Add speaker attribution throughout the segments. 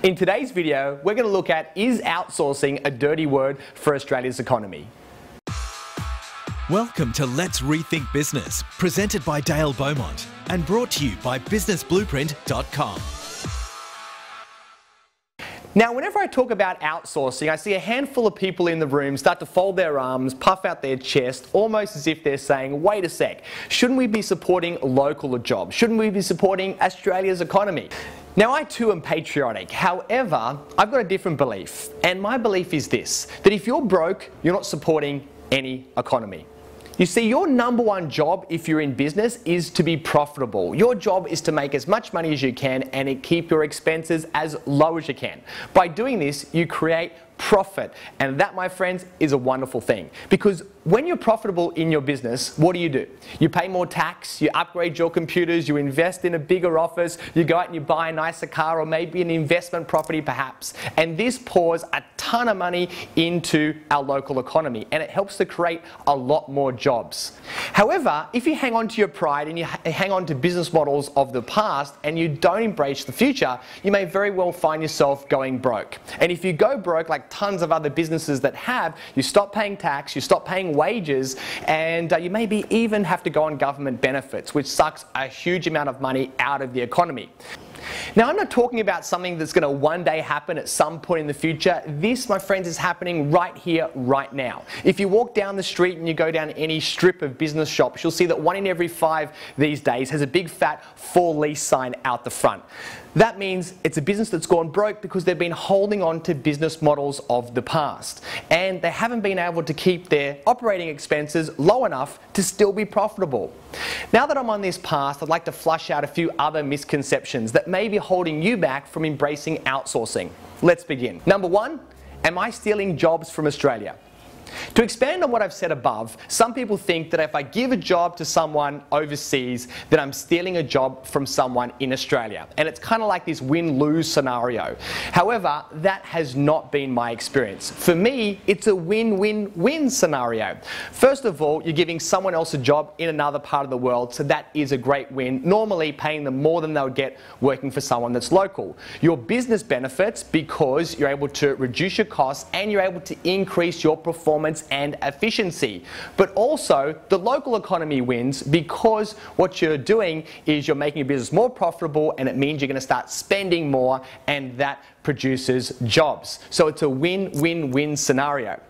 Speaker 1: In today's video, we're going to look at, is outsourcing a dirty word for Australia's economy?
Speaker 2: Welcome to Let's Rethink Business, presented by Dale Beaumont and brought to you by businessblueprint.com.
Speaker 1: Now, whenever I talk about outsourcing, I see a handful of people in the room start to fold their arms, puff out their chest, almost as if they're saying, wait a sec, shouldn't we be supporting local jobs? Shouldn't we be supporting Australia's economy? Now, I too am patriotic. However, I've got a different belief. And my belief is this, that if you're broke, you're not supporting any economy. You see, your number one job if you're in business is to be profitable. Your job is to make as much money as you can and keep your expenses as low as you can. By doing this, you create profit, and that, my friends, is a wonderful thing, because when you're profitable in your business, what do? You pay more tax, you upgrade your computers, you invest in a bigger office, you go out and you buy a nicer car or maybe an investment property perhaps, and this pours a ton of money into our local economy and it helps to create a lot more jobs. However, if you hang on to your pride and you hang on to business models of the past and you don't embrace the future, you may very well find yourself going broke. And if you go broke, like tons of other businesses that have, you stop paying tax, you stop paying wages, and you maybe even have to go on government benefits, which sucks a huge amount of money out of the economy. Now, I'm not talking about something that's going to one day happen at some point in the future. This, my friends, is happening right here, right now. If you walk down the street and you go down any strip of business shops, you'll see that 1 in every 5 these days has a big fat for lease sign out the front. That means it's a business that's gone broke because they've been holding on to business models of the past and they haven't been able to keep their operating expenses low enough to still be profitable. Now that I'm on this path, I'd like to flush out a few other misconceptions that may be holding you back from embracing outsourcing. Let's begin. Number 1, am I stealing jobs from Australia? To expand on what I've said above, some people think that if I give a job to someone overseas, that I'm stealing a job from someone in Australia. And it's kind of like this win-lose scenario. However, that has not been my experience. For me, it's a win-win-win scenario. First of all, you're giving someone else a job in another part of the world, so that is a great win, normally paying them more than they'll get working for someone that's local. Your business benefits because you're able to reduce your costs and you're able to increase your performance and efficiency. But also, the local economy wins because what you're doing is you're making your business more profitable, and it means you're going to start spending more, and that produces jobs. So it's a win-win-win scenario.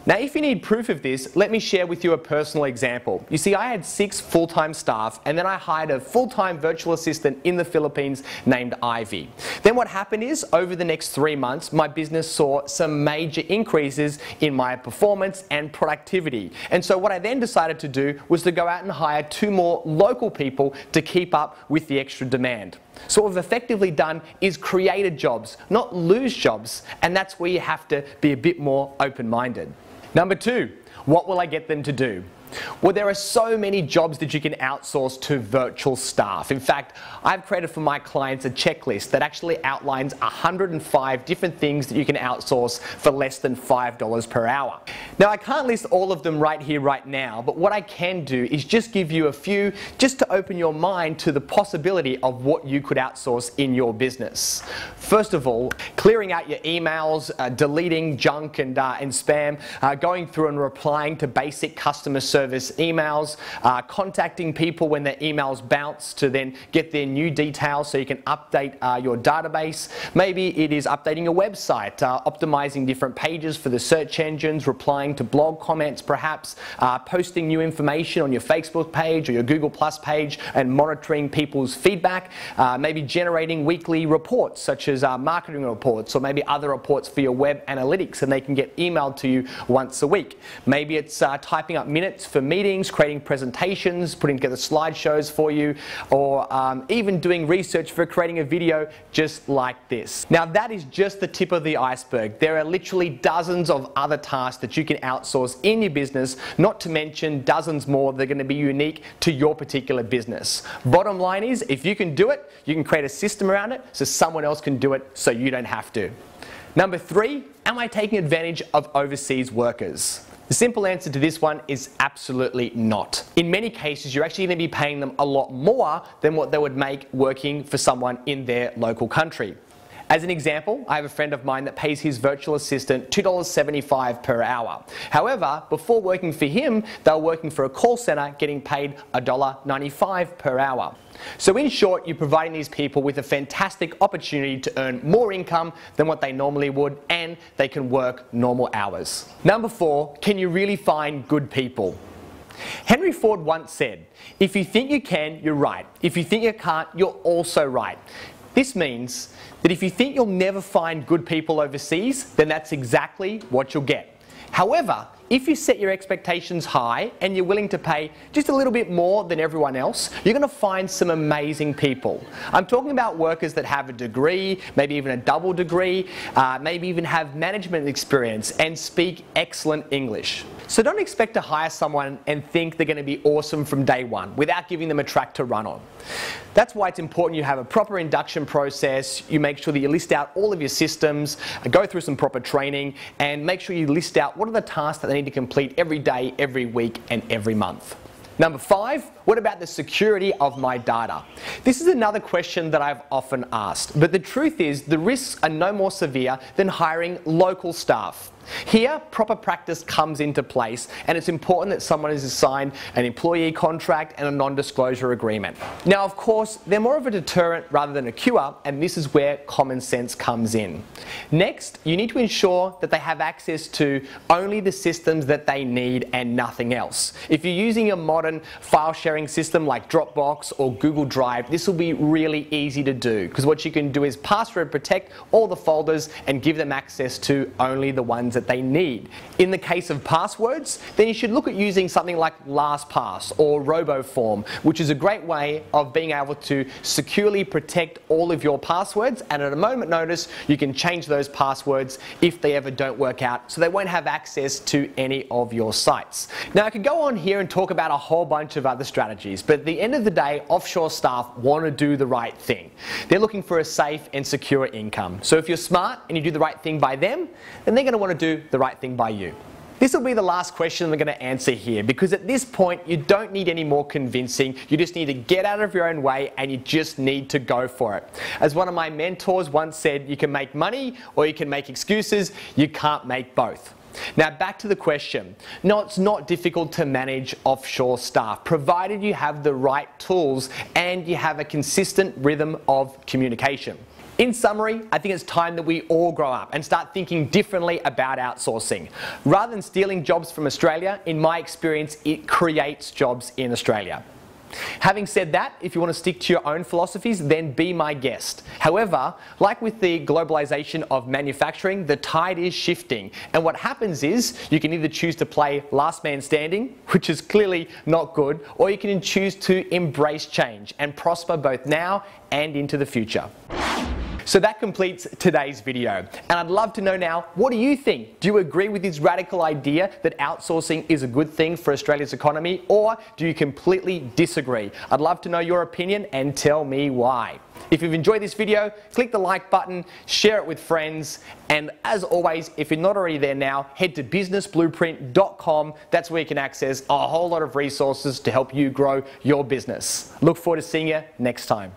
Speaker 1: Now, if you need proof of this, let me share with you a personal example. You see, I had 6 full-time staff, and then I hired a full-time virtual assistant in the Philippines named Ivy. Then what happened is, over the next 3 months, my business saw some major increases in my performance and productivity. And so what I then decided to do was to go out and hire 2 more local people to keep up with the extra demand. So what we've effectively done is created jobs, not lose jobs, and that's where you have to be a bit more open-minded. Number 2, what will I get them to do? Well, there are so many jobs that you can outsource to virtual staff. In fact, I've created for my clients a checklist that actually outlines 105 different things that you can outsource for less than $5 per hour. Now, I can't list all of them right here, right now, but what I can do is just give you a few just to open your mind to the possibility of what you could outsource in your business. First of all, clearing out your emails, deleting junk and spam, going through and replying to basic customer service emails, contacting people when their emails bounce to then get their new details so you can update your database. Maybe it is updating your website, optimizing different pages for the search engines, replying to blog comments perhaps, posting new information on your Facebook page or your Google Plus page and monitoring people's feedback, maybe generating weekly reports such as marketing reports or maybe other reports for your web analytics, and they can get emailed to you once a week. Maybe it's typing up minutes for meetings, creating presentations, putting together slideshows for you, or even doing research for creating a video just like this. Now, that is just the tip of the iceberg. There are literally dozens of other tasks that you can outsource in your business, not to mention dozens more that are going to be unique to your particular business. Bottom line is, if you can do it, you can create a system around it so someone else can do it so you don't have to. Number 3, am I taking advantage of overseas workers? The simple answer to this one is absolutely not. In many cases, you're actually going to be paying them a lot more than what they would make working for someone in their local country. As an example, I have a friend of mine that pays his virtual assistant $2.75 per hour. However, before working for him, they were working for a call center getting paid $1.95 per hour. So in short, you're providing these people with a fantastic opportunity to earn more income than what they normally would, and they can work normal hours. Number 4, can you really find good people? Henry Ford once said, "If you think you can, you're right. If you think you can't, you're also right." This means that if you think you'll never find good people overseas, then that's exactly what you'll get. However, if you set your expectations high and you're willing to pay just a little bit more than everyone else, you're going to find some amazing people. I'm talking about workers that have a degree, maybe even a double degree, maybe even have management experience and speak excellent English. So don't expect to hire someone and think they're going to be awesome from day one without giving them a track to run on. That's why it's important you have a proper induction process, you make sure that you list out all of your systems, go through some proper training, and make sure you list out what are the tasks that they need to complete every day, every week, and every month. Number 5, what about the security of my data? This is another question that I've often asked, but the truth is the risks are no more severe than hiring local staff. Here, proper practice comes into place, and it's important that someone is assigned an employee contract and a non-disclosure agreement. Now, of course, they're more of a deterrent rather than a cure, and this is where common sense comes in. Next, you need to ensure that they have access to only the systems that they need and nothing else. If you're using a modern file sharing system like Dropbox or Google Drive, this will be really easy to do, because what you can do is password protect all the folders and give them access to only the ones that they need. In the case of passwords, then you should look at using something like LastPass or RoboForm, which is a great way of being able to securely protect all of your passwords, and at a moment notice you can change those passwords if they ever don't work out, so they won't have access to any of your sites. Now, I could go on here and talk about a whole bunch of other strategies, but at the end of the day, offshore staff want to do the right thing. They're looking for a safe and secure income. So if you're smart and you do the right thing by them, then they're going to want to do the right thing by you. This will be the last question I'm going to answer here, because at this point you don't need any more convincing. You just need to get out of your own way, and you just need to go for it. As one of my mentors once said, you can make money or you can make excuses. You can't make both. Now, back to the question. No, it's not difficult to manage offshore staff, provided you have the right tools and you have a consistent rhythm of communication. In summary, I think it's time that we all grow up and start thinking differently about outsourcing. Rather than stealing jobs from Australia, in my experience, it creates jobs in Australia. Having said that, if you want to stick to your own philosophies, then be my guest. However, like with the globalization of manufacturing, the tide is shifting, and what happens is you can either choose to play last man standing, which is clearly not good, or you can choose to embrace change and prosper both now and into the future. So that completes today's video, and I'd love to know now, what do you think? Do you agree with this radical idea that outsourcing is a good thing for Australia's economy, or do you completely disagree? I'd love to know your opinion and tell me why. If you've enjoyed this video, click the like button, share it with friends, and as always, if you're not already there now, head to businessblueprint.com. That's where you can access a whole lot of resources to help you grow your business. Look forward to seeing you next time.